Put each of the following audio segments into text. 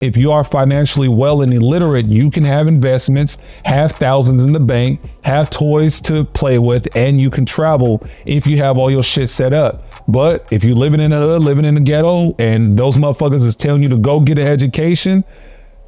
If you are financially well and illiterate, you can have investments, have thousands in the bank, have toys to play with, and you can travel if you have all your shit set up. But if you're living in the hood, living in the ghetto, and those motherfuckers is telling you to go get an education,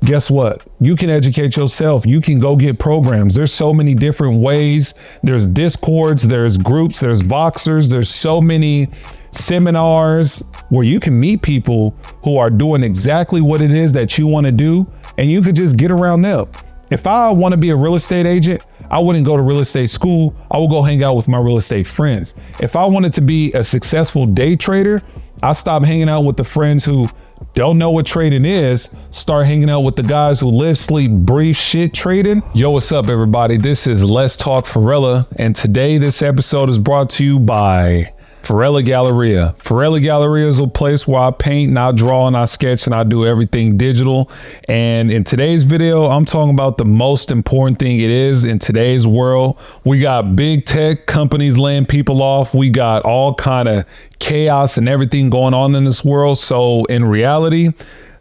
guess what? You can educate yourself. You can go get programs. There's so many different ways. There's Discords, there's groups, there's Voxers, there's so many seminars where you can meet people who are doing exactly what it is that you want to do, and you could just get around them. If I want to be a real estate agent, I wouldn't go to real estate school. I would go hang out with my real estate friends. If I wanted to be a successful day trader, I stop hanging out with the friends who don't know what trading is, start hanging out with the guys who live, sleep, breathe shit trading. Yo, what's up, everybody? This is Let's Talk Foerella, and today this episode is brought to you by Foerella Galleria. Foerella Galleria is a place where I paint and I draw and I sketch and I do everything digital. And in today's video, I'm talking about the most important thing it is in today's world. We got big tech companies laying people off. We got all kind of chaos and everything going on in this world. So in reality,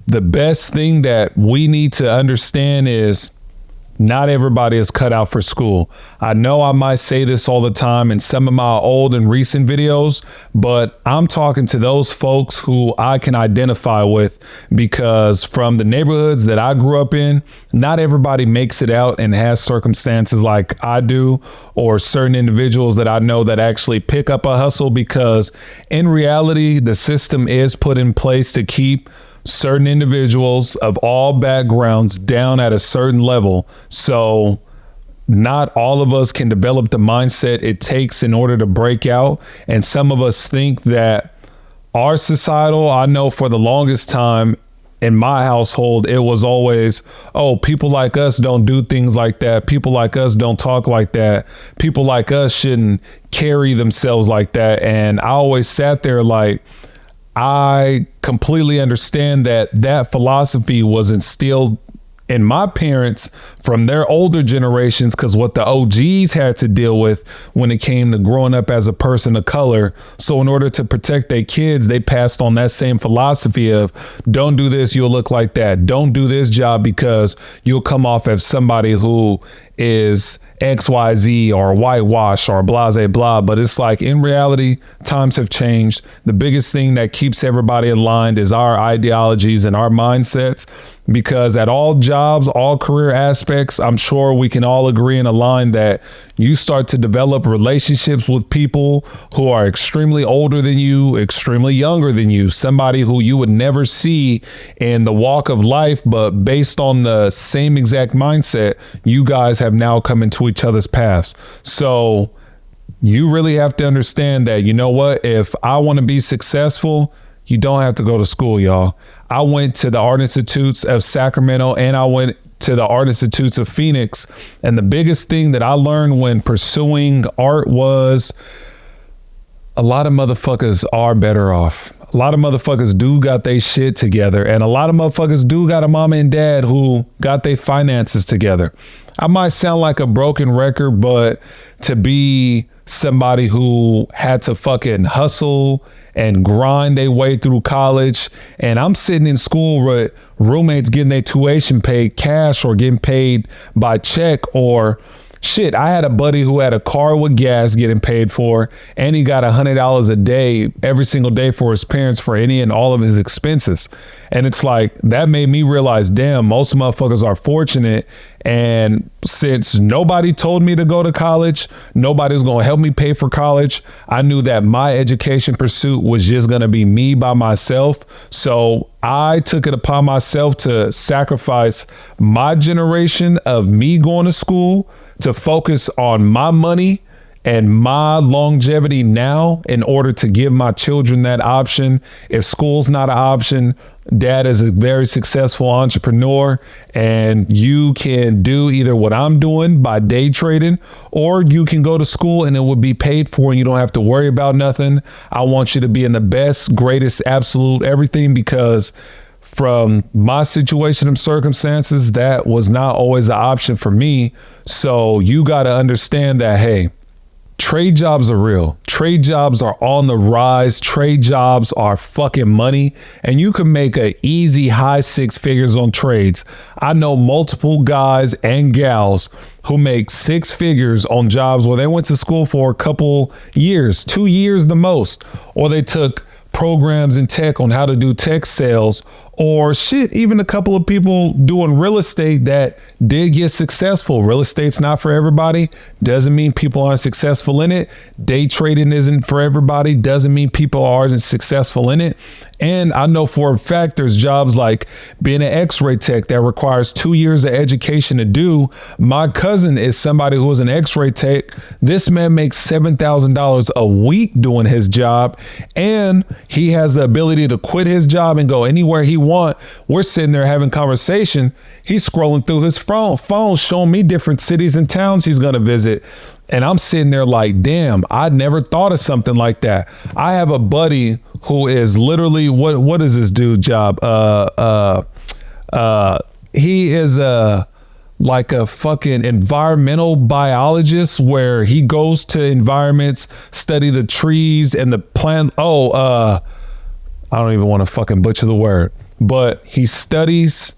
the best thing that we need to understand is not everybody is cut out for school. I know I might say this all the time in some of my old and recent videos, but I'm talking to those folks who I can identify with, because from the neighborhoods that I grew up in, not everybody makes it out and has circumstances like I do, or certain individuals that I know that actually pick up a hustle, because in reality, the system is put in place to keep certain individuals of all backgrounds down at a certain level. So not all of us can develop the mindset it takes in order to break out. And some of us think that our societal, I know for the longest time in my household, it was always, oh, people like us don't do things like that. People like us don't talk like that. People like us shouldn't carry themselves like that. And I always sat there like, I completely understand that that philosophy was instilled in my parents from their older generations, because what the OGs had to deal with when it came to growing up as a person of color. So in order to protect their kids, they passed on that same philosophy of don't do this, you'll look like that. Don't do this job because you'll come off as somebody who is XYZ or whitewash or blase blah. But it's like, in reality, times have changed. The biggest thing that keeps everybody aligned is our ideologies and our mindsets, because at all jobs, all career aspects, I'm sure we can all agree and align that you start to develop relationships with people who are extremely older than you, extremely younger than you, somebody who you would never see in the walk of life, but based on the same exact mindset, you guys have now come into each other's paths. So you really have to understand that, you know what, if I want to be successful, you don't have to go to school, y'all. I went to the Art Institutes of Sacramento and I went to the Art Institutes of Phoenix. And the biggest thing that I learned when pursuing art was a lot of motherfuckers are better off. A lot of motherfuckers do got their shit together, and a lot of motherfuckers do got a mama and dad who got their finances together. I might sound like a broken record, but to be somebody who had to fucking hustle and grind their way through college, and I'm sitting in school with roommates getting their tuition paid cash or getting paid by check, or shit, I had a buddy who had a car with gas getting paid for, and he got $100 a day every single day for his parents for any and all of his expenses. And it's like, that made me realize, damn, most motherfuckers are fortunate. And since nobody told me to go to college, nobody's going to help me pay for college, I knew that my education pursuit was just going to be me by myself. So I took it upon myself to sacrifice my generation of me going to school to focus on my money and my longevity now in order to give my children that option. If school's not an option, dad is a very successful entrepreneur, and you can do either what I'm doing by day trading, or you can go to school and it will be paid for and you don't have to worry about nothing. I want you to be in the best, greatest, absolute everything, because from my situation and circumstances, that was not always an option for me. So you got to understand that, hey, Trade jobs are real. Trade jobs are on the rise. Trade jobs are fucking money, and you can make a easy high six figures on trades. I know multiple guys and gals who make six figures on jobs where they went to school for a couple years, 2 years the most, or they took programs in tech on how to do tech sales, or shit, even a couple of people doing real estate that did get successful. Real estate's not for everybody. Doesn't mean people aren't successful in it. Day trading isn't for everybody. Doesn't mean people aren't successful in it. And I know for a fact there's jobs like being an x-ray tech that requires 2 years of education to do. My cousin is somebody who is an x-ray tech. This man makes $7,000 a week doing his job, and he has the ability to quit his job and go anywhere he wants. We're sitting there having conversation. He's scrolling through his phone showing me different cities and towns he's going to visit. And I'm sitting there like, damn, I'd never thought of something like that. I have a buddy who is literally, what is this dude's job? He is like a fucking environmental biologist where he goes to environments, study the trees and the plant. I don't even want to fucking butcher the word, but he studies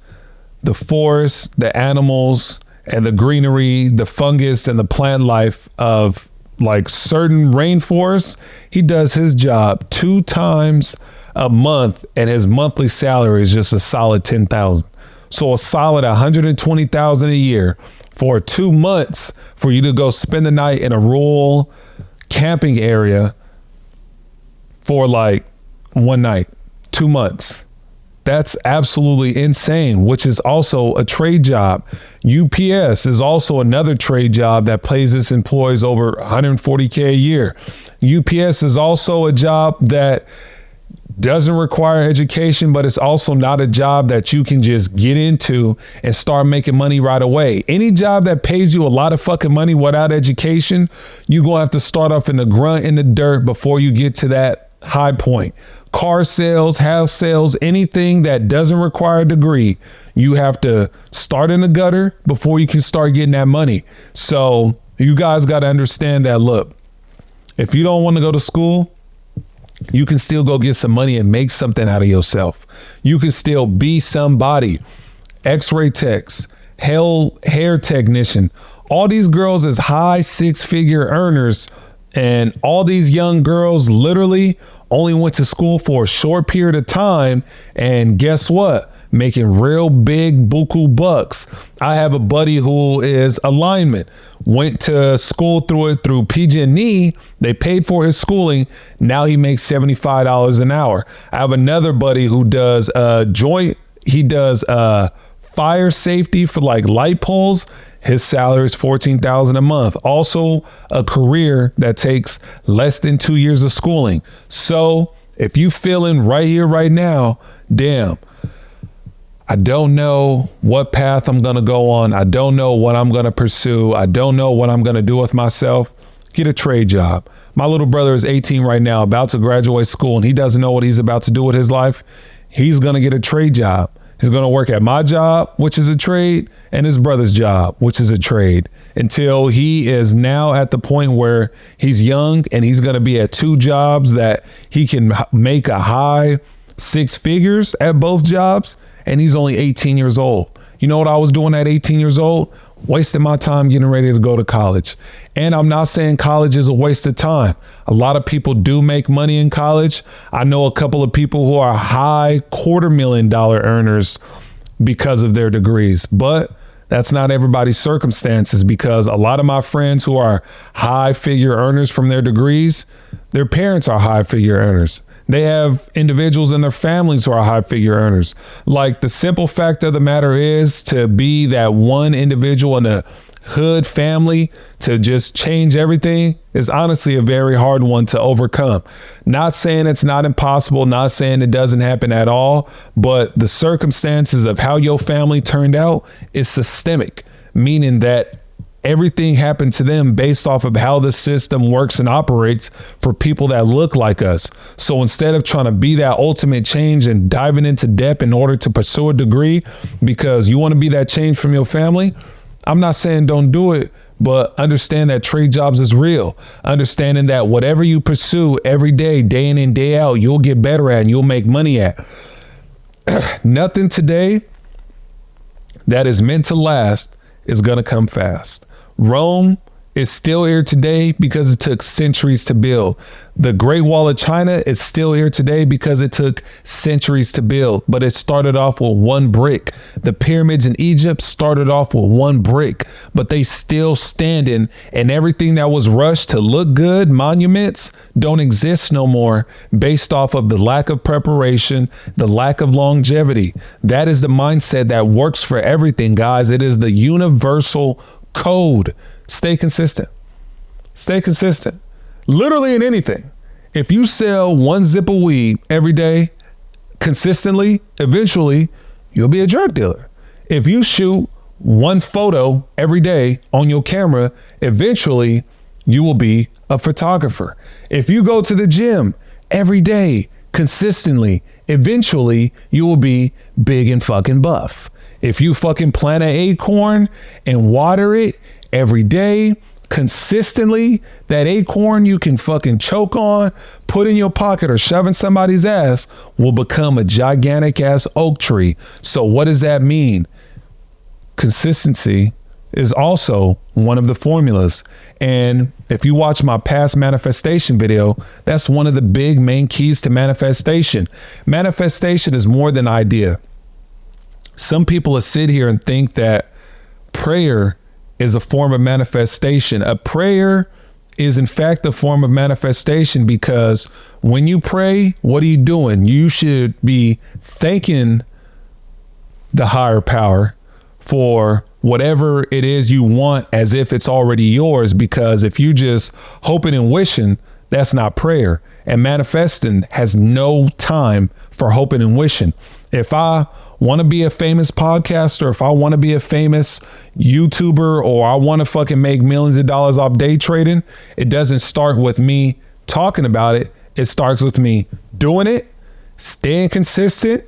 the forest, the animals, and the greenery, the fungus, and the plant life of like certain rainforests. He does his job 2 times a month, and his monthly salary is just a solid $10,000. So a solid $120,000 a year for 2 months for you to go spend the night in a rural camping area for like 1 night, 2 months. That's absolutely insane, which is also a trade job. UPS is also another trade job that pays its employees over $140K a year. UPS is also a job that doesn't require education, but it's also not a job that you can just get into and start making money right away. Any job that pays you a lot of fucking money without education, you're going to have to start off in the grunt, in the dirt before you get to that high point. Car sales, house sales, anything that doesn't require a degree, you have to start in the gutter before you can start getting that money. So you guys got to understand that, look, if you don't want to go to school, you can still go get some money and make something out of yourself. You can still be somebody. X-ray techs, hair technician, all these girls is high 6-figure earners. And all these young girls literally only went to school for a short period of time. And guess what? Making real big buku bucks. I have a buddy who is a lineman, went to school through PG&E. They paid for his schooling. Now he makes $75 an hour. I have another buddy who does he does fire safety for like light poles. His salary is $14,000 a month. Also a career that takes less than 2 years of schooling. So if you feeling right here, right now, damn, I don't know what path I'm going to go on. I don't know what I'm going to pursue. I don't know what I'm going to do with myself. Get a trade job. My little brother is 18 right now, about to graduate school, and he doesn't know what he's about to do with his life. He's going to get a trade job. He's going to work at my job, which is a trade, and his brother's job, which is a trade, until he is now at the point where he's young and he's going to be at 2 jobs that he can make a high 6 figures at both jobs. And he's only 18 years old. You know what I was doing at 18 years old? Wasting my time getting ready to go to college. And I'm not saying college is a waste of time. A lot of people do make money in college. I know a couple of people who are high $250,000 earners because of their degrees, but that's not everybody's circumstances, because a lot of my friends who are high figure earners from their degrees, their parents are high figure earners. They have individuals in their families who are high figure earners. Like, the simple fact of the matter is, to be that one individual in a hood family to just change everything is honestly a very hard one to overcome. Not saying it's not impossible, not saying it doesn't happen at all, but the circumstances of how your family turned out is systemic, meaning that everything happened to them based off of how the system works and operates for people that look like us. So instead of trying to be that ultimate change and diving into depth in order to pursue a degree because you want to be that change from your family, I'm not saying don't do it, but understand that trade jobs is real. Understanding that whatever you pursue every day, day in and day out, you'll get better at and you'll make money at. Nothing today that is meant to last is going to come fast. Rome is still here today because it took centuries to build. The Great Wall of China is still here today because it took centuries to build, but it started off with one brick. The pyramids in Egypt started off with one brick, but they still standing, and everything that was rushed to look good, monuments, don't exist no more based off of the lack of preparation, the lack of longevity. That is the mindset that works for everything, guys. It is the universal code. Stay consistent. Stay consistent. Literally in anything. If you sell one zip of weed every day consistently, eventually you'll be a drug dealer. If you shoot one photo every day on your camera, eventually you will be a photographer. If you go to the gym every day consistently, eventually you will be big and fucking buff. If you fucking plant an acorn and water it every day, consistently, that acorn you can fucking choke on, put in your pocket or shove in somebody's ass will become a gigantic ass oak tree. So what does that mean? Consistency is also one of the formulas. And if you watch my past manifestation video, that's one of the big main keys to manifestation. Manifestation is more than idea. Some people will sit here and think that prayer is a form of manifestation. A prayer is in fact a form of manifestation because when you pray, what are you doing? You should be thanking the higher power for whatever it is you want as if it's already yours, because if you just hoping and wishing, that's not prayer. And manifesting has no time for hoping and wishing. If I want to be a famous podcaster, if I want to be a famous YouTuber, or I want to fucking make millions of dollars off day trading, it doesn't start with me talking about it. It starts with me doing it, staying consistent,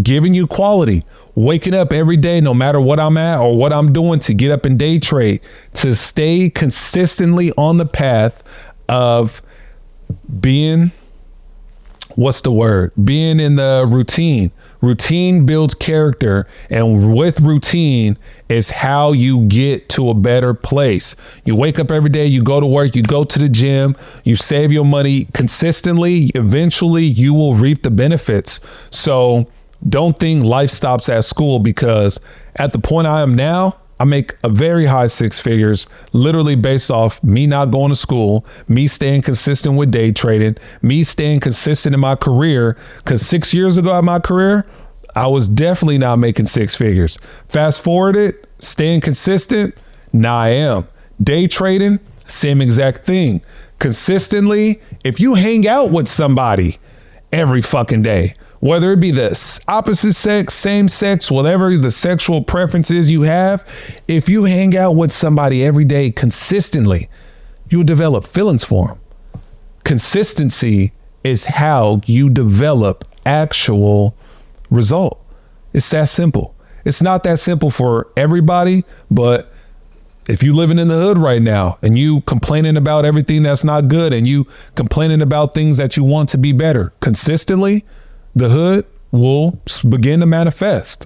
giving you quality, waking up every day, no matter what I'm at or what I'm doing, to get up and day trade, to stay consistently on the path of being, being in the routine. Routine builds character, and with routine is how you get to a better place. You wake up every day, you go to work, you go to the gym, you save your money consistently. Eventually you will reap the benefits. So don't think life stops at school, because at the point I am now, I make a very high six figures, literally based off me not going to school, me staying consistent with day trading, me staying consistent in my career. Because 6 years ago in my career, I was definitely not making six figures. Fast forward it, staying consistent, now I am. Day trading, same exact thing. Consistently, if you hang out with somebody every fucking day, whether it be the opposite sex, same sex, whatever the sexual preferences you have, if you hang out with somebody every day consistently, you'll develop feelings for them. Consistency is how you develop actual result. It's that simple. It's not that simple for everybody, but if you living in the hood right now and you complaining about everything that's not good, and you complaining about things that you want to be better consistently, the hood will begin to manifest.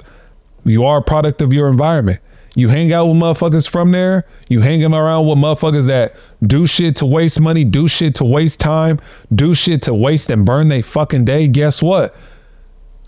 You are a product of your environment. You hang out with motherfuckers from there. You hanging around with motherfuckers that do shit to waste money, do shit to waste time, do shit to waste and burn their fucking day. Guess what?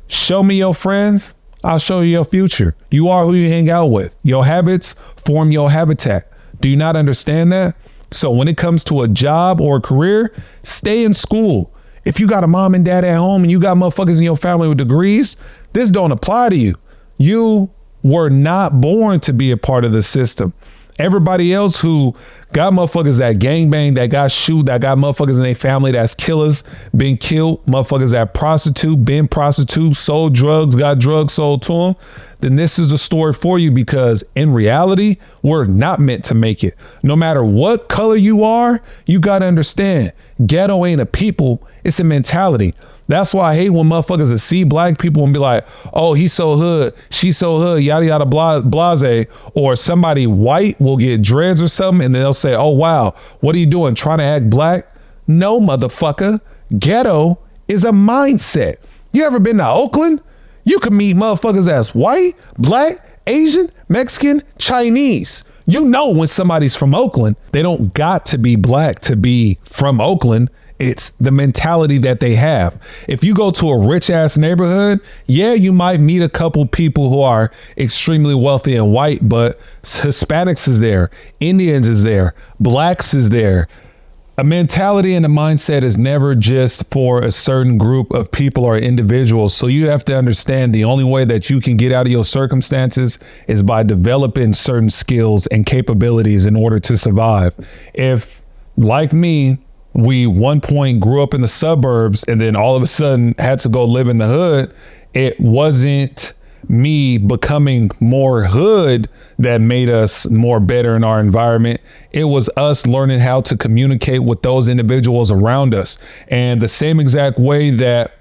Show me your friends, I'll show you your future. You are who you hang out with. Your habits form your habitat. Do you not understand that? So when it comes to a job or a career, stay in school. If you got a mom and dad at home and you got motherfuckers in your family with degrees, this don't apply to you. You were not born to be a part of the system. Everybody else who got motherfuckers that gangbang, that got shoot, that got motherfuckers in their family that's killers, been killed, motherfuckers that prostitute, been prostitute, sold drugs, got drugs sold to them, then this is the story for you, because in reality, we're not meant to make it. No matter what color you are, you got to understand, ghetto ain't a people, It's a mentality. That's why I hate when motherfuckers that see black people and be like, oh, he's so hood, she's so hood, yada, yada, blase. Or somebody white will get dreads or something and they'll say, oh, wow, what are you doing? Trying to act black? No, motherfucker. Ghetto is a mindset. You ever been to Oakland? You can meet motherfuckers that's white, black, Asian, Mexican, Chinese. You know when somebody's from Oakland, they don't got to be black to be from Oakland. It's the mentality that they have. If you go to a rich ass neighborhood, yeah, you might meet a couple people who are extremely wealthy and white, but Hispanics is there, Indians is there, blacks is there. A mentality and a mindset is never just for a certain group of people or individuals. So you have to understand the only way that you can get out of your circumstances is by developing certain skills and capabilities in order to survive. If, like me, we one point grew up in the suburbs and then all of a sudden had to go live in the hood, it wasn't me becoming more hood that made us more better in our environment. It was us learning how to communicate with those individuals around us. And the same exact way that,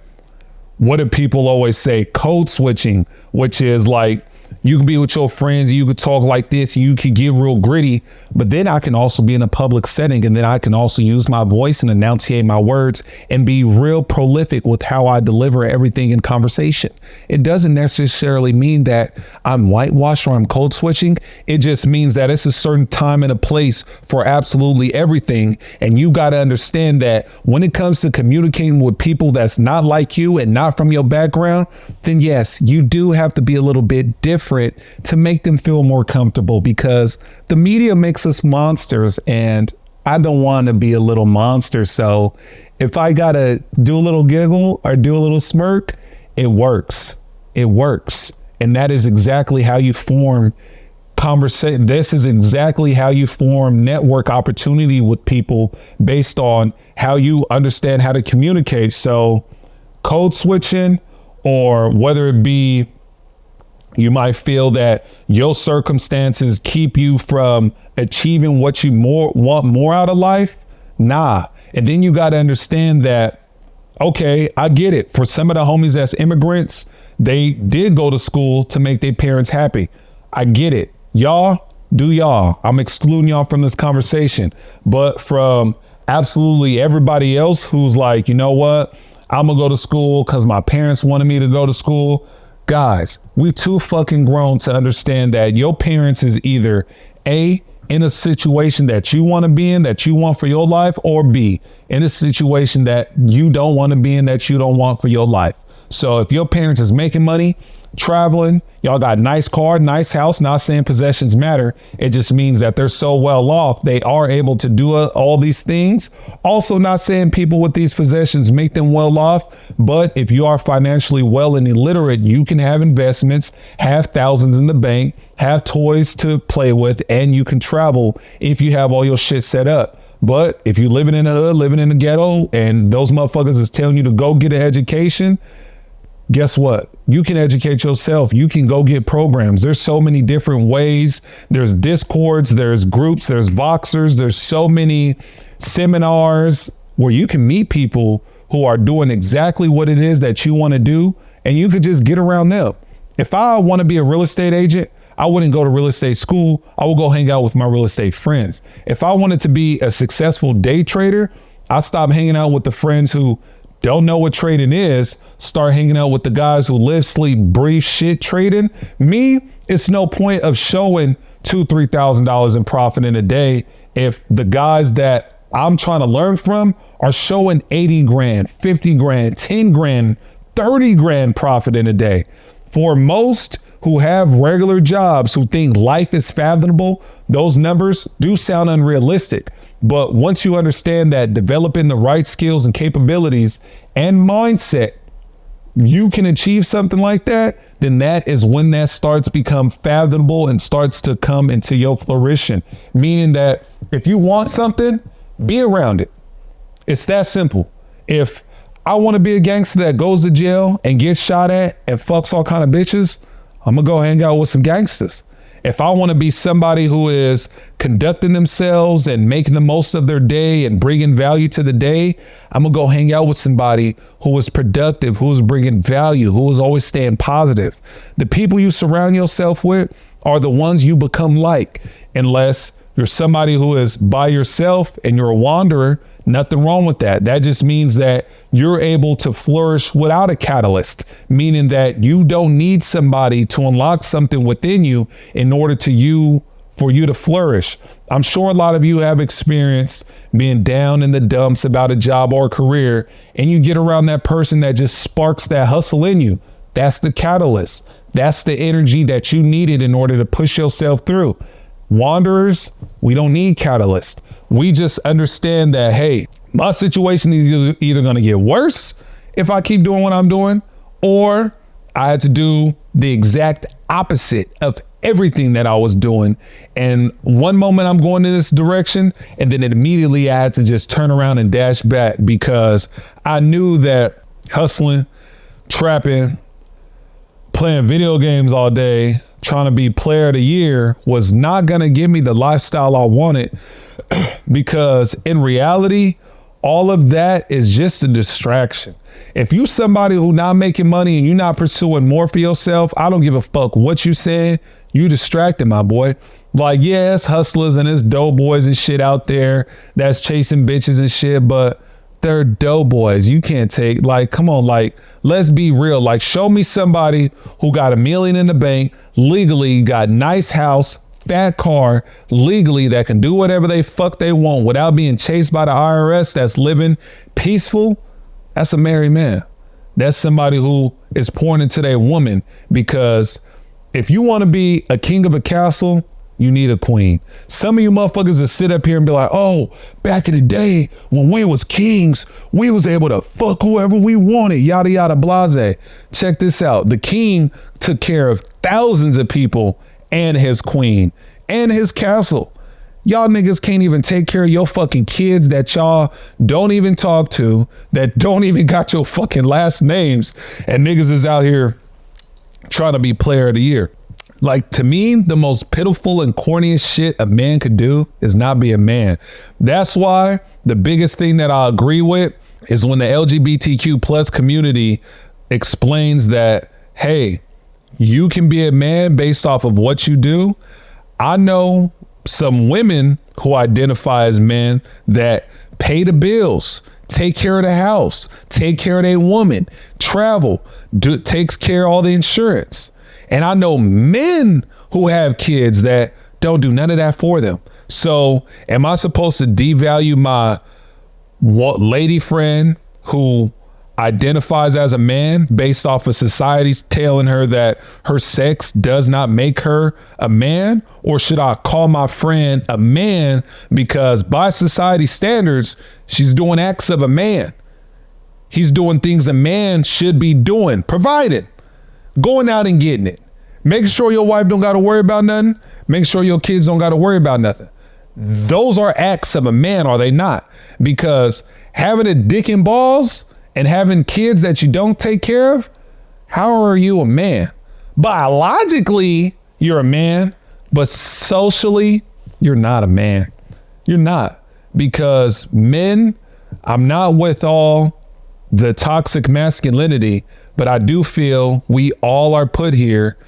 what do people always say? Code switching, which is like, you can be with your friends, you could talk like this, you could get real gritty, but then I can also be in a public setting and then I can also use my voice and enunciate my words and be real prolific with how I deliver everything in conversation. It doesn't necessarily mean that I'm whitewashed or I'm code switching. It just means that it's a certain time and a place for absolutely everything. And you got to understand that when it comes to communicating with people that's not like you and not from your background, then yes, you do have to be a little bit different to make them feel more comfortable, because the media makes us monsters and I don't want to be a little monster. So if I got to do a little giggle or do a little smirk, it works. It works. And that is exactly how you form conversation. This is exactly how you form network opportunity with people based on how you understand how to communicate. So code switching, or whether it be you might feel that your circumstances keep you from achieving what you want more out of life. Nah. And then you got to understand that, okay, I get it. For some of the homies that's immigrants, they did go to school to make their parents happy. I get it. Y'all do y'all. I'm excluding y'all from this conversation. But from absolutely everybody else who's like, you know what? I'm going to go to school because my parents wanted me to go to school. Guys, we too fucking grown to understand that your parents is either A, in a situation that you want to be in, that you want for your life, or B, in a situation that you don't want to be in, that you don't want for your life. So if your parents is making money, traveling, y'all got nice car, nice house, not saying possessions matter. It just means that they're so well off, they are able to do all these things. Also not saying people with these possessions make them well off, but if you are financially well and illiterate, you can have investments, have thousands in the bank, have toys to play with, and you can travel if you have all your shit set up. But if you're living in the hood, living in the ghetto, and those motherfuckers is telling you to go get an education, guess what? You can educate yourself. You can go get programs. There's so many different ways. There's Discords, there's groups, there's Voxers, there's so many seminars where you can meet people who are doing exactly what it is that you want to do, and you could just get around them. If I want to be a real estate agent, I wouldn't go to real estate school. I would go hang out with my real estate friends. If I wanted to be a successful day trader, I stop hanging out with the friends who don't know what trading is, start hanging out with the guys who live, sleep, breathe shit trading. Me, it's no point of showing $2,000, $3,000 in profit in a day if the guys that I'm trying to learn from are showing 80 grand, 50 grand, 10 grand, 30 grand profit in a day. For most who have regular jobs, who think life is fathomable, those numbers do sound unrealistic. But once you understand that developing the right skills and capabilities and mindset, you can achieve something like that, then that is when that starts to become fathomable and starts to come into your flourishing. Meaning that if you want something, be around it. It's that simple. If I want to be a gangster that goes to jail and gets shot at and fucks all kind of bitches, I'm gonna go hang out with some gangsters. If I want to be somebody who is conducting themselves and making the most of their day and bringing value to the day, I'm going to go hang out with somebody who is productive, who is bringing value, who is always staying positive. The people you surround yourself with are the ones you become like. Unless you're somebody who is by yourself and you're a wanderer, nothing wrong with that. That just means that you're able to flourish without a catalyst, meaning that you don't need somebody to unlock something within you in order for you to flourish. I'm sure a lot of you have experienced being down in the dumps about a job or a career, and you get around that person that just sparks that hustle in you. That's the catalyst. That's the energy that you needed in order to push yourself through. Wanderers, we don't need catalyst. We just understand that, hey, my situation is either going to get worse if I keep doing what I'm doing, or I had to do the exact opposite of everything that I was doing. And one moment I'm going in this direction, and then immediately I had to just turn around and dash back, because I knew that hustling, trapping, playing video games all day, trying to be player of the year was not going to give me the lifestyle I wanted. Because in reality, all of that is just a distraction. If you somebody who not making money and you're not pursuing more for yourself, I don't give a fuck what you saying. You distracted, my boy. Like, yeah, it's hustlers and it's doughboys and shit out there that's chasing bitches and shit, but they're doughboys. You can't take, like, come on, like, let's be real. Like, show me somebody who got $1 million in the bank, legally got nice house, fat car, legally, that can do whatever they fuck they want without being chased by the IRS, that's living peaceful. That's a married man. That's somebody who is pouring into their woman, because if you want to be a king of a castle, you need a queen. Some of you motherfuckers that sit up here and be like, oh, back in the day when we was kings, we was able to fuck whoever we wanted, yada, yada, blase. Check this out. The king took care of thousands of people and his queen and his castle. Y'all niggas can't even take care of your fucking kids that y'all don't even talk to, that don't even got your fucking last names. And niggas is out here trying to be player of the year. Like, to me, the most pitiful and corniest shit a man could do is not be a man. That's why the biggest thing that I agree with is when the LGBTQ plus community explains that, hey, you can be a man based off of what you do. I know some women who identify as men that pay the bills, take care of the house, take care of their woman, travel, takes care of all the insurance. And I know men who have kids that don't do none of that for them. So am I supposed to devalue my lady friend who identifies as a man based off of society's telling her that her sex does not make her a man? Or should I call my friend a man because by society standards, she's doing acts of a man? He's doing things a man should be doing, provided. Going out and getting it. Making sure your wife don't got to worry about nothing. Making sure your kids don't got to worry about nothing. Those are acts of a man, are they not? Because having a dick and balls and having kids that you don't take care of, how are you a man? Biologically, you're a man, but socially, you're not a man. You're not. Because men, I'm not with all the toxic masculinity, but I do feel we all are put here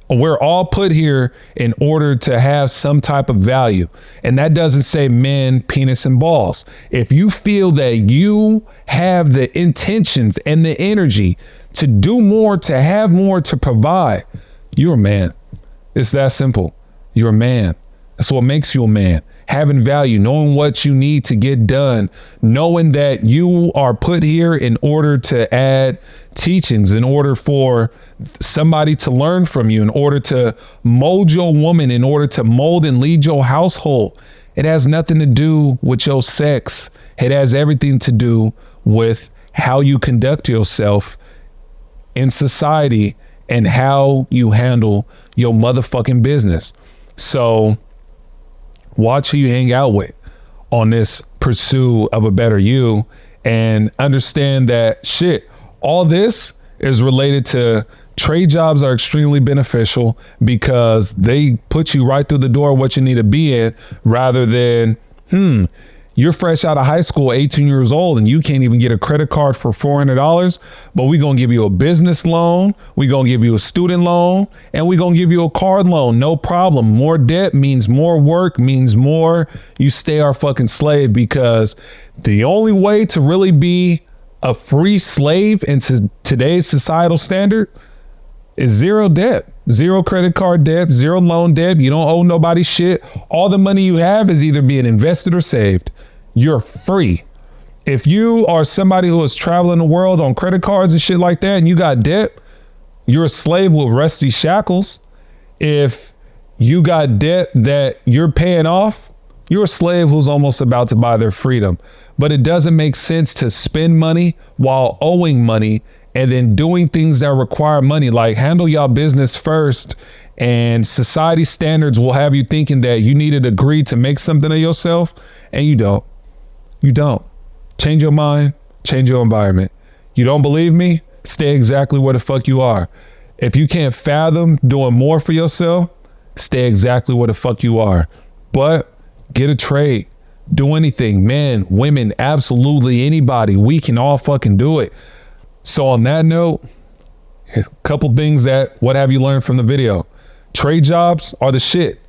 we're all put here in order to have some type of value. And that doesn't say men, penis, and balls. If you feel that you have the intentions and the energy to do more, to have more, to provide, you're a man. It's that simple. You're a man. That's what makes you a man. Having value, knowing what you need to get done, knowing that you are put here in order to add teachings, in order for somebody to learn from you, in order to mold your woman, in order to mold and lead your household. It has nothing to do with your sex. It has everything to do with how you conduct yourself in society and how you handle your motherfucking business. So watch who you hang out with on this pursuit of a better you, and understand that shit, all this is related to Trade jobs are extremely beneficial because they put you right through the door what you need to be in, rather than, you're fresh out of high school, 18 years old, and you can't even get a credit card for $400, but we're going to give you a business loan, we're going to give you a student loan, and we're going to give you a card loan. No problem. More debt means more work, means more you stay our fucking slave, because the only way to really be a free slave into today's societal standard is zero debt, zero credit card debt, zero loan debt. You don't owe nobody shit. All the money you have is either being invested or saved. You're free. If you are somebody who is traveling the world on credit cards and shit like that, and you got debt, you're a slave with rusty shackles. If you got debt that you're paying off, you're a slave who's almost about to buy their freedom. But it doesn't make sense to spend money while owing money and then doing things that require money. Like, handle y'all business first, and society standards will have you thinking that you need a degree to make something of yourself, and you don't. You don't. Change your mind, change your environment. You don't believe me? Stay exactly where the fuck you are. If you can't fathom doing more for yourself, stay exactly where the fuck you are. But get a trade. Do anything. Men, women, absolutely anybody. We can all fucking do it. So on that note, a couple things what have you learned from the video? Trade jobs are the shit.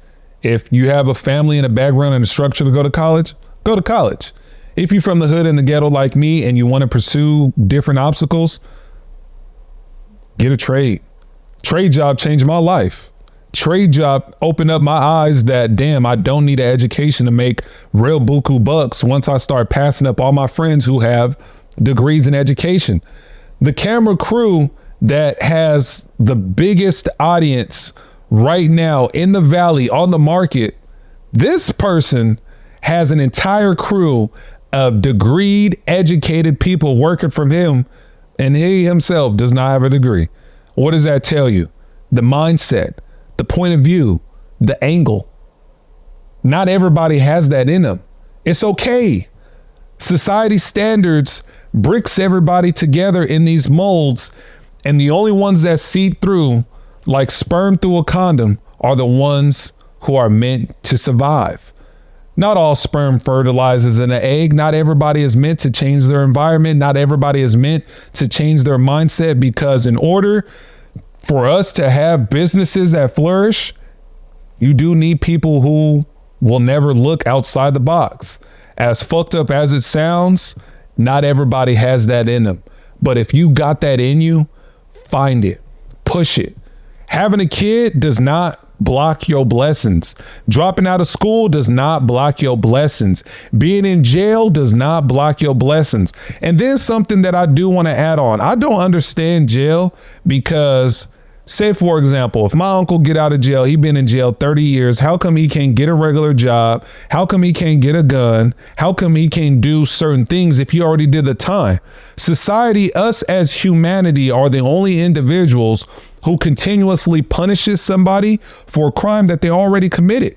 If you have a family and a background and a structure to go to college, go to college. If you're from the hood and the ghetto like me and you want to pursue different obstacles, get a trade. Trade job changed my life. Trade job opened up my eyes that, damn, I don't need an education to make real buku bucks once I start passing up all my friends who have degrees in education. The camera crew that has the biggest audience right now in the Valley on the market, this person has an entire crew of degreed, educated people working from him, and he himself does not have a degree. What does that tell you? The mindset, the point of view, the angle. Not everybody has that in them. It's okay. Society standards bricks everybody together in these molds, and the only ones that seep through like sperm through a condom are the ones who are meant to survive. Not all sperm fertilizes in an egg. Not everybody is meant to change their environment. Not everybody is meant to change their mindset, because in order for us to have businesses that flourish, you do need people who will never look outside the box. As fucked up as it sounds, not everybody has that in them. But if you got that in you, find it, push it. Having a kid does not block your blessings. Dropping out of school does not block your blessings. Being in jail does not block your blessings. And then something that I do want to add on. I don't understand jail, because say, for example, if my uncle get out of jail, he been in jail 30 years. How come he can't get a regular job? How come he can't get a gun? How come he can't do certain things if he already did the time? Society, us as humanity, are the only individuals who continuously punishes somebody for a crime that they already committed.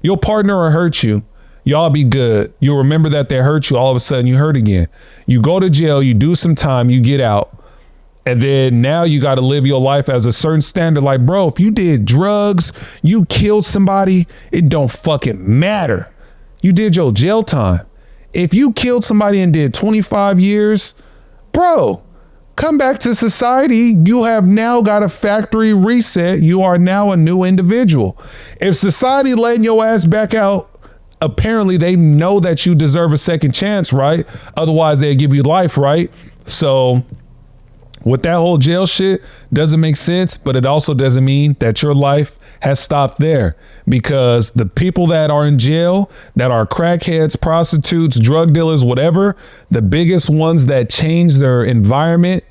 Your partner will hurt you. Y'all be good. You'll remember that they hurt you. All of a sudden you hurt again. You go to jail, you do some time, you get out. And then now you got to live your life as a certain standard. Like, bro, if you did drugs, you killed somebody, it don't fucking matter. You did your jail time. If you killed somebody and did 25 years, bro, come back to society. You have now got a factory reset. You are now a new individual. If society letting your ass back out, apparently they know that you deserve a second chance, right? Otherwise they'll give you life, right? So with that whole jail shit, doesn't make sense, but it also doesn't mean that your life has stopped there, because the people that are in jail, that are crackheads, prostitutes, drug dealers, whatever, the biggest ones that change their environment,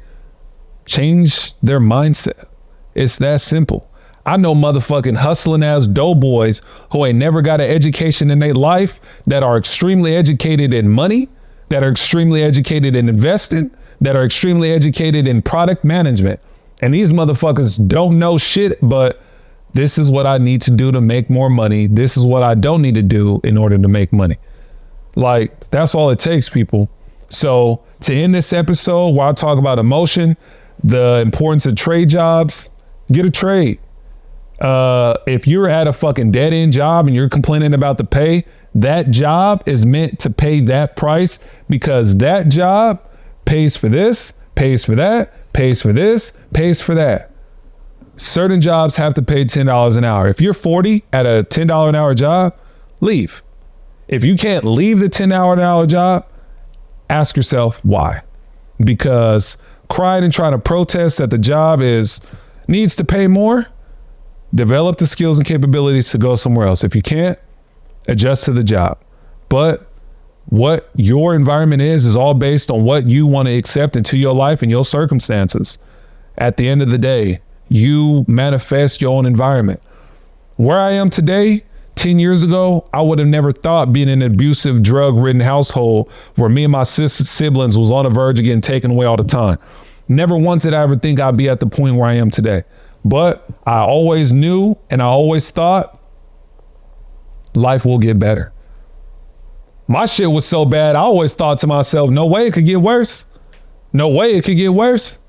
change their mindset. It's that simple. I know motherfucking hustling ass doughboys who ain't never got an education in their life, that are extremely educated in money, that are extremely educated in investing, that are extremely educated in product management. And these motherfuckers don't know shit, but this is what I need to do to make more money. This is what I don't need to do in order to make money. Like, that's all it takes, people. So to end this episode where I talk about emotion, The importance of trade jobs, get a trade. If you're at a fucking dead end job and you're complaining about the pay, that job is meant to pay that price because that job pays for this, pays for that, pays for this, pays for that. Certain jobs have to pay $10 an hour. If you're 40 at a $10 an hour job, leave. If you can't leave the $10 an hour job, ask yourself why. Because crying and trying to protest that the job needs to pay more, develop the skills and capabilities to go somewhere else. If you can't, adjust to the job. But what your environment is all based on what you want to accept into your life and your circumstances. At the end of the day, you manifest your own environment. Where I am today, 10 years ago, I would have never thought being in an abusive, drug-ridden household where me and my siblings was on the verge of getting taken away all the time. Never once did I ever think I'd be at the point where I am today. But I always knew and I always thought life will get better. My shit was so bad, I always thought to myself, no way it could get worse. No way it could get worse.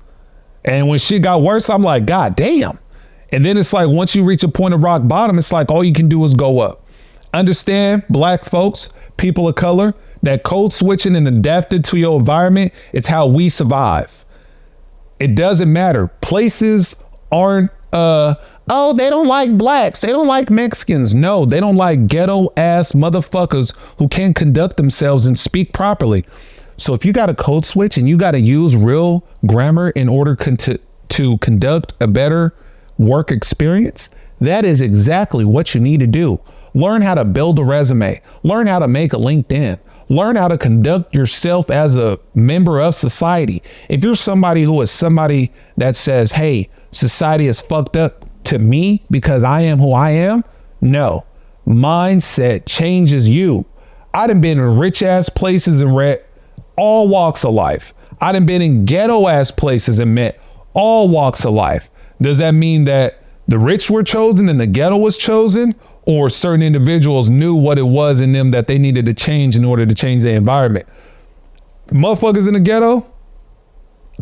And when shit got worse, I'm like, God damn. And then it's like, once you reach a point of rock bottom, it's like all you can do is go up. Understand, black folks, people of color, that code switching and adapted to your environment is how we survive. It doesn't matter. Places aren't, oh, they don't like blacks. They don't like Mexicans. No, they don't like ghetto ass motherfuckers who can't conduct themselves and speak properly. So if you got a code switch and you got to use real grammar in order to conduct a better work experience, that is exactly what you need to do. Learn how to build a resume. Learn how to make a LinkedIn. Learn how to conduct yourself as a member of society. If you're somebody who is somebody that says, hey, society is fucked up to me because I am who I am, no. Mindset changes you. I done been in rich ass places and read all walks of life. I done been in ghetto ass places and met all walks of life. Does that mean that the rich were chosen and the ghetto was chosen, or certain individuals knew what it was in them that they needed to change in order to change their environment? Motherfuckers in the ghetto,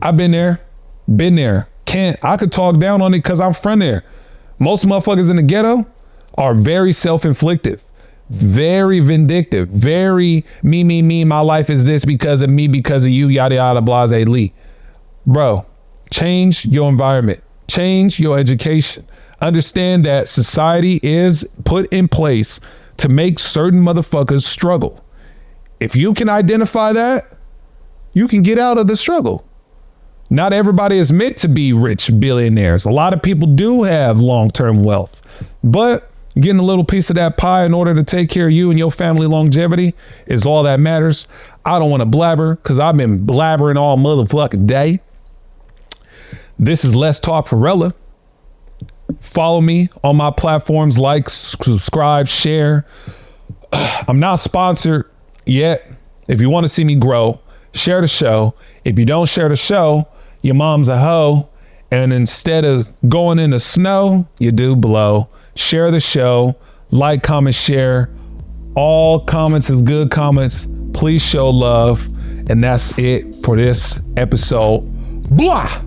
I've been there. I could talk down on it because I'm from there. Most motherfuckers in the ghetto are very self-inflicted, very vindictive, very me, my life is this because of me, because of you, yada, yada, blase, lee. Bro, change your environment, change your education. Understand that society is put in place to make certain motherfuckers struggle. If you can identify that, you can get out of the struggle. Not everybody is meant to be rich billionaires. A lot of people do have long-term wealth, but getting a little piece of that pie in order to take care of you and your family longevity is all that matters. I don't want to blabber because I've been blabbering all motherfucking day. This is Let's Talk Foerella. Follow me on my platforms, like, subscribe, share. I'm not sponsored yet. If you want to see me grow, share the show. If you don't share the show, your mom's a hoe. And instead of going in the snow, you do blow. Share the show, like, comment, share. All comments is good comments. Please show love. And that's it for this episode. Blah!